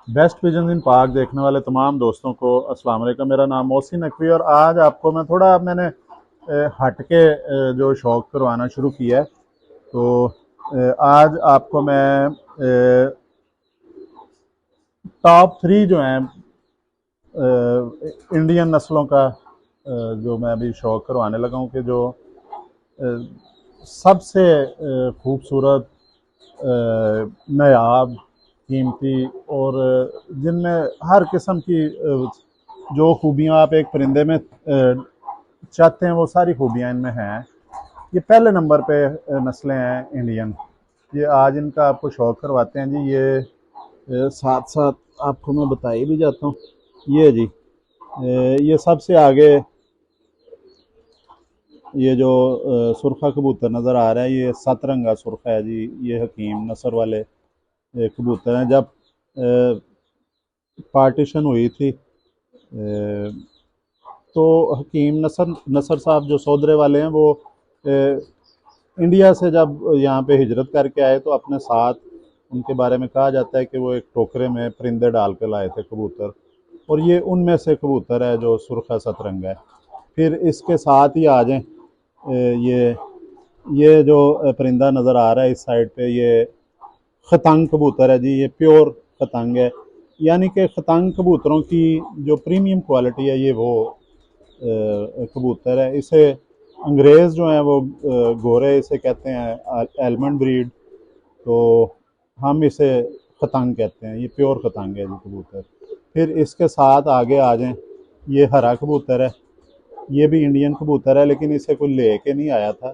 Best pigeon इन पाक देखने वाले तमाम दोस्तों को अस्सलाम वालेकुम। मेरा नाम मोहसिन नकवी और आज आपको मैं थोड़ा मैंने हट के जो शौक़ करवाना शुरू किया है। तो आज आपको मैं टॉप 3 जो हैं इंडियन नस्लों का जो मैं अभी शौक़ करवाने लगा हूँ कि जो सबसे खूबसूरत, नायाब, कीमती और जिनमें हर किस्म की जो खूबियाँ आप एक परिंदे में चाहते हैं वो सारी खूबियाँ इनमें हैं। ये पहले नंबर पे नस्लें हैं इंडियन। ये आज इनका आपको शौक़ करवाते हैं जी। ये साथ साथ आपको मैं बताई भी जाता हूँ। ये जी ये सबसे आगे ये जो सुरखा कबूतर नज़र आ रहा है, ये सतरंगा सुरखा है जी। ये हकीम नस्र वाले कबूतर हैं। जब पार्टीशन हुई थी तो हकीम नसर नसर साहब जो सौदरे वाले हैं वो इंडिया से जब यहाँ पे हिजरत करके आए तो अपने साथ उनके बारे में कहा जाता है कि वो एक टोकरे में परिंदे डाल के लाए थे कबूतर, और ये उनमें से कबूतर है जो सुरखा सतरंगा है। फिर इसके साथ ही आ जाएं, ये ये जो परिंदा नज़र आ रहा है इस साइड पे, ये खतंग कबूतर है जी। ये प्योर खतंग है, यानी कि खतंग कबूतरों की जो प्रीमियम क्वालिटी है ये वो कबूतर है। इसे अंग्रेज़ जो हैं वो गोरे इसे कहते हैं एलमंड ब्रीड, तो हम इसे खतंग कहते हैं। ये प्योर खतंग है जी कबूतर। फिर इसके साथ आगे आ जाएं, ये हरा कबूतर है। ये भी इंडियन कबूतर है लेकिन इसे कोई ले के नहीं आया था।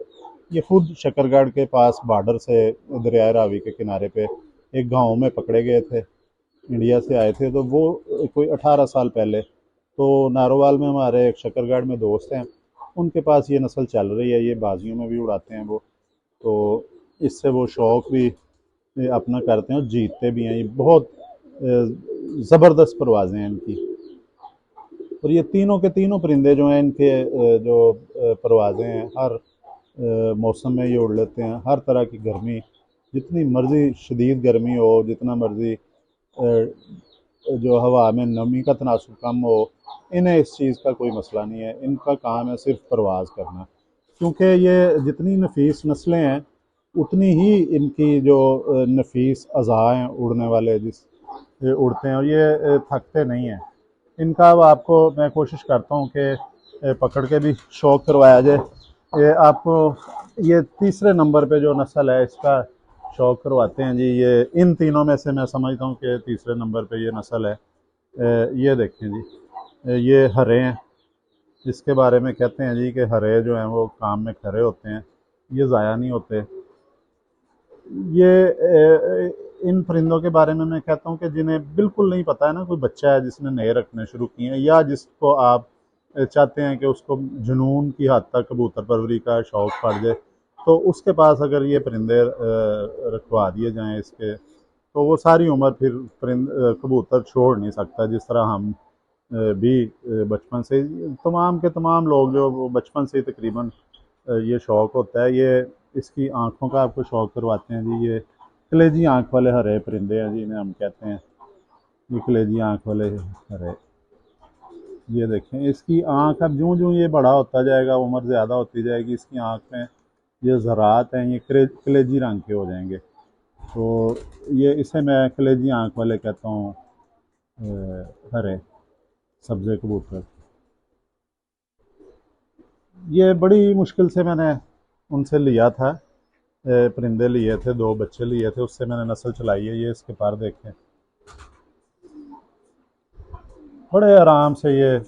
ये खुद शकरगढ़ के पास बॉर्डर से दरिया रावी के किनारे पे एक गांव में पकड़े गए थे। इंडिया से आए थे तो वो कोई 18 साल पहले। तो नारोवाल में हमारे एक शकरगढ़ में दोस्त हैं, उनके पास ये नस्ल चल रही है। ये बाजियों में भी उड़ाते हैं वो, तो इससे वो शौक़ भी अपना करते हैं और जीतते भी हैं। ये बहुत ज़बरदस्त परवाज़ें हैं इनकी। और ये तीनों के तीनों परिंदे जो हैं इनके जो परवाज़ें हैं, हर मौसम में ये उड़ लेते हैं। हर तरह की गर्मी, जितनी मर्ज़ी शदीद गर्मी हो, जितना मर्ज़ी जो हवा में नमी का तनासुर कम हो, इन्हें इस चीज़ का कोई मसला नहीं है। इनका काम है सिर्फ परवाज़ करना, क्योंकि ये जितनी नफीस नस्लें हैं उतनी ही इनकी जो नफीस अज़ा हैं उड़ने वाले, जिस ये उड़ते हैं और ये थकते नहीं हैं। इनका अब आपको मैं कोशिश करता हूँ कि पकड़ के भी शौक़ करवाया जाए। ये आपको ये तीसरे नंबर पे जो नस्ल है इसका शौक़ करवाते हैं जी। ये इन तीनों में से मैं समझता हूँ कि तीसरे नंबर पे ये नस्ल है। ये देखें जी, ये हरे हैं। इसके बारे में कहते हैं जी कि हरे जो हैं वो काम में खरे होते हैं, ये ज़ाया नहीं होते। ये इन परिंदों के बारे में मैं कहता हूँ कि जिन्हें बिल्कुल नहीं पता है ना, कोई बच्चा है जिसने नए रखने शुरू किए हैं या जिसको आप चाहते हैं कि उसको जुनून की हद तक कबूतर परवरी का शौक़ पड़ जाए, तो उसके पास अगर ये परिंदे रखवा दिए जाएँ इसके, तो वो सारी उम्र फिर कबूतर छोड़ नहीं सकता। जिस तरह हम भी बचपन से तमाम के तमाम लोग जो वो बचपन से ही तकरीबन ये शौक़ होता है। ये इसकी आँखों का आपको शौक़ करवाते हैं जी। ये कलेजी आँख वाले हरे परिंदे हैं जी, इन्हें हम कहते हैं। ये कलेजी आँख वाले हरे, ये देखें इसकी आँख। अब जूँ जूँ ये बड़ा होता जाएगा, उम्र ज़्यादा होती जाएगी, इसकी आँख में ये ज़रात हैं ये कलेजी रंग के हो जाएंगे। तो ये इसे मैं कलेजी आँख वाले कहता हूँ, हरे सब्ज़े कबूतर। ये बड़ी मुश्किल से मैंने उनसे लिया था, परिंदे लिए थे, 2 बच्चे लिए थे, उससे मैंने नस्ल चलाई है। ये इसके पर देखें, बड़े आराम से ये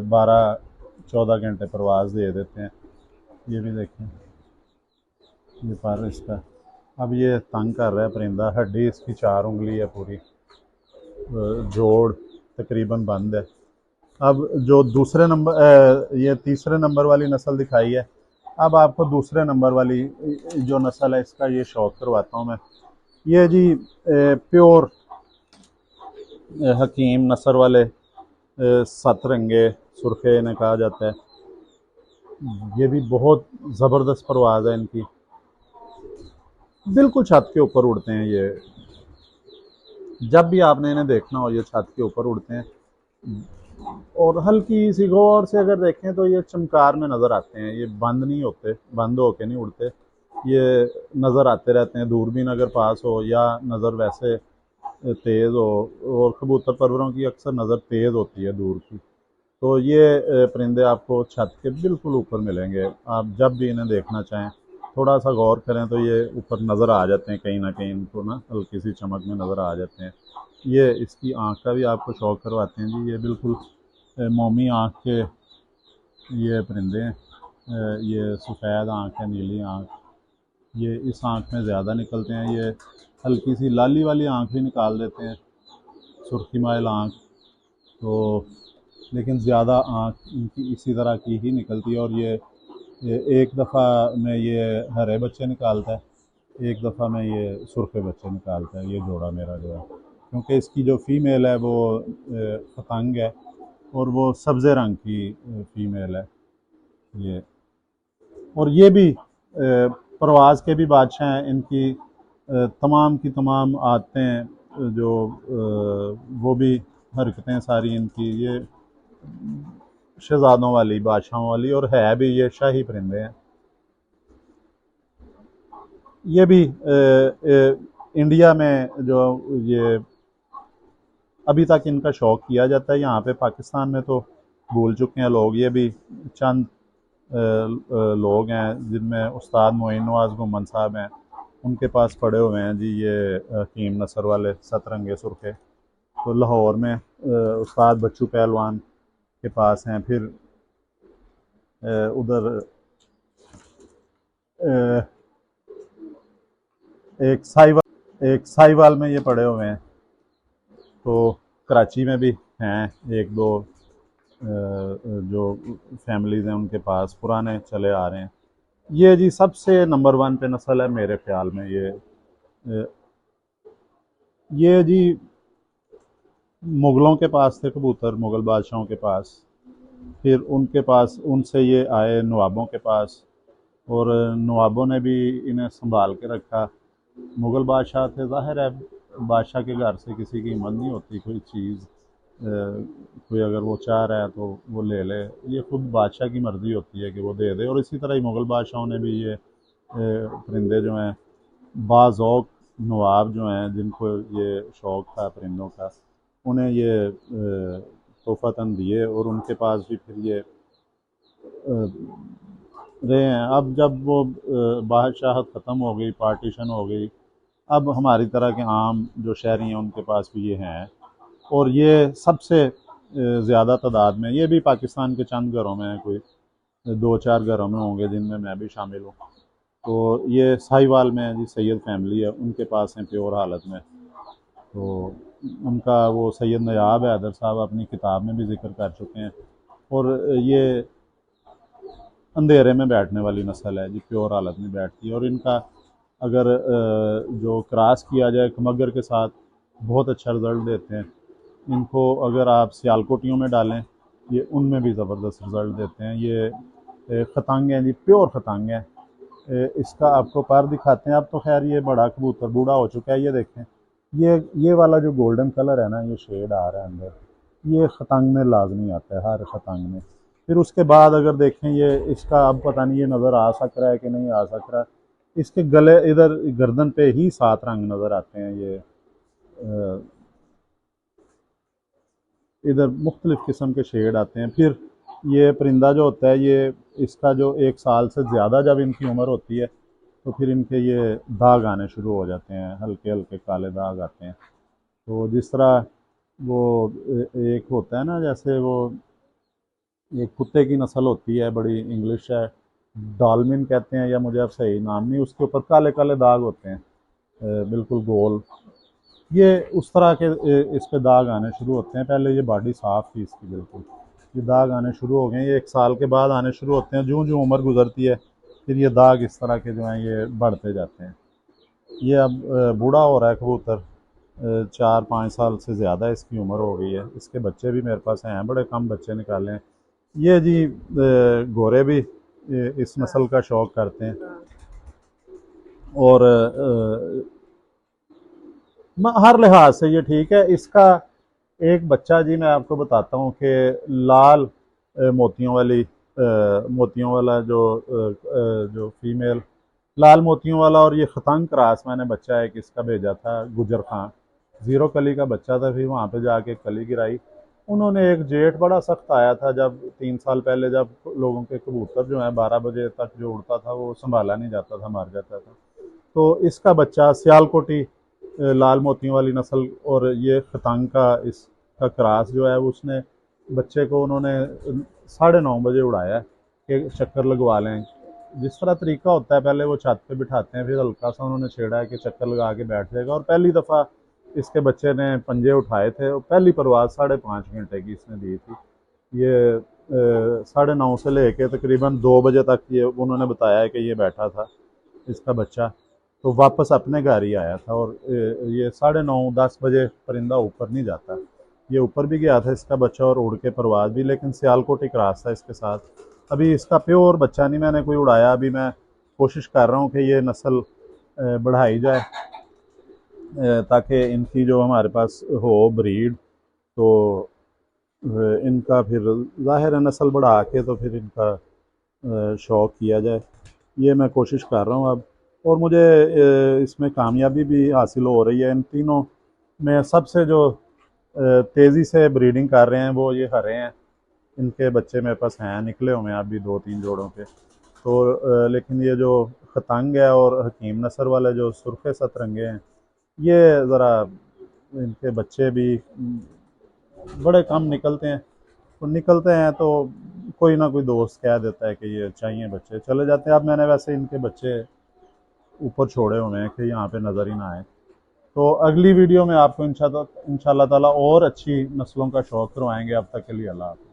12-14 घंटे परवाज़ दे देते हैं। ये भी देखें, ये पर इसका अब ये तंग कर रहा है परिंदा। हड्डी इसकी 4 उंगली है पूरी, जोड़ तकरीबन बंद है। अब जो दूसरे नंबर ये तीसरे नंबर वाली नस्ल दिखाई है, अब आपको दूसरे नंबर वाली जो नस्ल है इसका ये शौक़ करवाता हूँ मैं। ये जी प्योर हकीम नस्र वाले सतरंगे सुरखे इन्हें कहा जाता है। ये भी बहुत ज़बरदस्त परवाज़ है इनकी, बिल्कुल छत के ऊपर उड़ते हैं ये। जब भी आपने इन्हें देखना हो ये छत के ऊपर उड़ते हैं, और हल्की सी गौर से अगर देखें तो ये चमकार में नज़र आते हैं, ये बंद नहीं होते, बंद होके नहीं उड़ते, ये नज़र आते रहते हैं। दूरबीन अगर पास हो या नज़र वैसे तेज़ हो, और कबूतर परवरों की अक्सर नज़र तेज़ होती है दूर की, तो ये परिंदे आपको छत के बिल्कुल ऊपर मिलेंगे। आप जब भी इन्हें देखना चाहें थोड़ा सा गौर करें तो ये ऊपर नज़र आ जाते हैं, कहीं ना कहीं इनको ना हल्की सी चमक में नज़र आ जाते हैं। ये इसकी आँख का भी आपको शौक करवाते हैं जी, ये बिल्कुल मोमी आँख के ये परिंदे हैं। ये सफ़ेद आँख है, नीली आँख, ये इस आँख में ज़्यादा निकलते हैं। ये हल्की सी लाली वाली आँख भी निकाल देते हैं, सुर्खी माइल आँख, तो लेकिन ज़्यादा आँख इनकी इसी तरह की ही निकलती है। और ये एक दफ़ा में ये हरे बच्चे निकालता है, एक दफ़ा में ये सुर्खे बच्चे निकालता है, ये जोड़ा मेरा जो है, क्योंकि इसकी जो फ़ीमेल है वो पतंग है, और वो सब्ज़े रंग की फ़ीमेल है ये। और ये भी परवाज़ के भी बादशाह हैं। इनकी तमाम की तमाम आदतें जो वो भी हरकतें सारी इनकी ये शहज़ादों वाली, बादशाहों वाली, और है भी ये शाही परिंदे हैं। ये भी इंडिया में जो ये अभी तक इनका शौक़ किया जाता है, यहाँ पे पाकिस्तान में तो भूल चुके हैं लोग। ये भी चंद लोग हैं जिनमें उस्ताद मोइन नवाज़ गुम्मन साहब हैं, उनके पास पड़े हुए हैं जी ये हकीम नसर वाले सतरंगे सुर्खे। तो लाहौर में उस्ताद बच्चू पहलवान के पास हैं। फिर उधर एक साहिवाल में ये पड़े हुए हैं। तो कराची में भी हैं एक दो जो फैमिलीज़ हैं उनके पास पुराने चले आ रहे हैं। ये जी सबसे नंबर 1 पे नस्ल है मेरे ख्याल में ये जी मुग़लों के पास थे कबूतर, मुग़ल बादशाहों के पास, फिर उनके पास उनसे ये आए नवाबों के पास, और नवाबों ने भी इन्हें संभाल के रखा। मुग़ल बादशाह थे, ज़ाहिर है बादशाह के घर से किसी की हिम्मत नहीं होती कोई चीज़, कोई अगर वो चाह रहा है तो वो ले ले, ये ख़ुद बादशाह की मर्ज़ी होती है कि वो दे दे। और इसी तरह ही मुग़ल बादशाहों ने भी ये परिंदे जो हैं, बाज़ौक़ नवाब जो हैं जिनको ये शौक़ था परिंदों का, उन्हें ये तोहफ़तन दिए, और उनके पास भी फिर ये रहे हैं। अब जब वो बादशाहत ख़त्म हो गई, पार्टीशन हो गई, अब हमारी तरह के आम जो शहरी हैं उनके पास भी ये हैं, और ये सबसे ज़्यादा तादाद में, ये भी पाकिस्तान के चंद घरों में है, कोई 2-4 घरों में होंगे जिनमें मैं भी शामिल हूँ। तो ये साहिवाल में जी सैयद फैमिली है, उनके पास हैं प्योर हालत में। तो उनका वो सैयद नयाब हैदर साहब अपनी किताब में भी ज़िक्र कर चुके हैं। और ये अंधेरे में बैठने वाली नस्ल है जी, प्योर हालत में बैठती है। और इनका अगर जो क्रॉस किया जाए कमगर के साथ बहुत अच्छा रिज़ल्ट देते हैं। इनको अगर आप सियालकोटियों में डालें, ये उनमें भी ज़बरदस्त रिज़ल्ट देते हैं। ये खतंग हैं जी, प्योर खतंग है। इसका आपको पर दिखाते हैं। अब तो खैर ये बड़ा कबूतर बूढ़ा हो चुका है। ये देखें, ये वाला जो गोल्डन कलर है ना, ये शेड आ रहा है अंदर, ये खतंग में लाजमी आता है, हर खतंग में। फिर उसके बाद अगर देखें, ये इसका अब पता नहीं ये नज़र आ सक रहा है कि नहीं आ सक रहा, इसके गले इधर गर्दन पे ही 7 रंग नज़र आते हैं। ये इधर मुख्तलिफ़ किस्म के शेड आते हैं। फिर ये परिंदा जो होता है, ये इसका जो 1 साल से ज़्यादा जब इनकी उम्र होती है तो फिर इनके ये दाग आने शुरू हो जाते हैं, हल्के हल्के काले दाग आते हैं। तो जिस तरह वो एक होता है ना, जैसे वो एक कुत्ते की नस्ल होती है, बड़ी इंग्लिश है, डॉल्मिन कहते हैं, या मुझे अब सही नाम नहीं, उसके ऊपर काले काले दाग होते हैं बिल्कुल गोल। ये उस तरह के इस पे दाग आने शुरू होते हैं। पहले ये बॉडी साफ़ थी इसकी बिल्कुल, ये दाग आने शुरू हो गए। ये 1 साल के बाद आने शुरू होते हैं। जो जो उम्र गुजरती है फिर ये दाग इस तरह के जो हैं ये बढ़ते जाते हैं। ये अब बूढ़ा हो रहा है कबूतर, 4-5 साल से ज़्यादा इसकी उम्र हो गई है। इसके बच्चे भी मेरे पास हैं, बड़े कम बच्चे निकाले हैं। ये जी गोरे भी इस नस्ल का शौक़ करते हैं। और हर लिहाज से ये ठीक है। इसका एक बच्चा जी मैं आपको बताता हूँ कि लाल मोतियों वाला जो फीमेल लाल मोतियों वाला, और ये खतंग क्रास मैंने बच्चा एक इसका भेजा था गुजर खां, ज़ीरो कली का बच्चा था। फिर वहाँ पे जाके कली गिराई उन्होंने। एक जेठ बड़ा सख्त आया था जब 3 साल पहले, जब लोगों के कबूतर जो है 12 बजे तक जो उड़ता था वो संभाला नहीं जाता था, मर जाता था। तो इसका बच्चा सियालकोटी लाल मोतियों वाली नस्ल और ये खतंग का इसका क्रास जो है उसने बच्चे को उन्होंने 9:30 बजे उड़ाया कि चक्कर लगवा लें। जिस तरह तरीका होता है, पहले वो छत पे बिठाते हैं, फिर हल्का सा उन्होंने छेड़ा है कि चक्कर लगा के बैठ जाएगा। और पहली दफ़ा इसके बच्चे ने पंजे उठाए थे और पहली परवाज़ 5.5 घंटे की इसने दी थी। ये 9:30 से लेके तकरीबन 2 बजे तक ये उन्होंने बताया है कि ये बैठा था इसका बच्चा। तो वापस अपने घर ही आया था। और ये 9:30-10 बजे परिंदा ऊपर नहीं जाता। ये ऊपर भी गया था इसका बच्चा और उड़ के परवाज़ भी, लेकिन सियालकोटी क्रॉस था इसके साथ। अभी इसका प्योर बच्चा नहीं मैंने कोई उड़ाया। अभी मैं कोशिश कर रहा हूँ कि ये नस्ल बढ़ाई जाए ताकि इनकी जो हमारे पास हो ब्रीड, तो इनका फिर ज़ाहिर है नस्ल बढ़ा के तो फिर इनका शौक़ किया जाए। ये मैं कोशिश कर रहा हूँ अब। और मुझे इसमें कामयाबी भी हासिल हो रही है। इन तीनों में सबसे जो तेज़ी से ब्रीडिंग कर रहे हैं वो ये हरे हैं। इनके बच्चे मेरे पास हैं, निकले हुए हैं अभी 2-3 जोड़ों के। तो लेकिन ये जो खतंग है और हकीम नसर वाले जो सुर्खे सतरंगे हैं, ये ज़रा इनके बच्चे भी बड़े कम निकलते हैं। तो निकलते हैं तो कोई ना कोई दोस्त कह देता है कि ये चाहिए बच्चे, चले जाते हैं। अब मैंने वैसे इनके बच्चे ऊपर छोड़े हुए हैं कि यहाँ पे नज़र ही ना आए। तो अगली वीडियो में आपको इंशाल्लाह ताला और अच्छी नस्लों का शौक़ करवाएंगे। अब तक के लिए अल्लाह हाफ़िज़।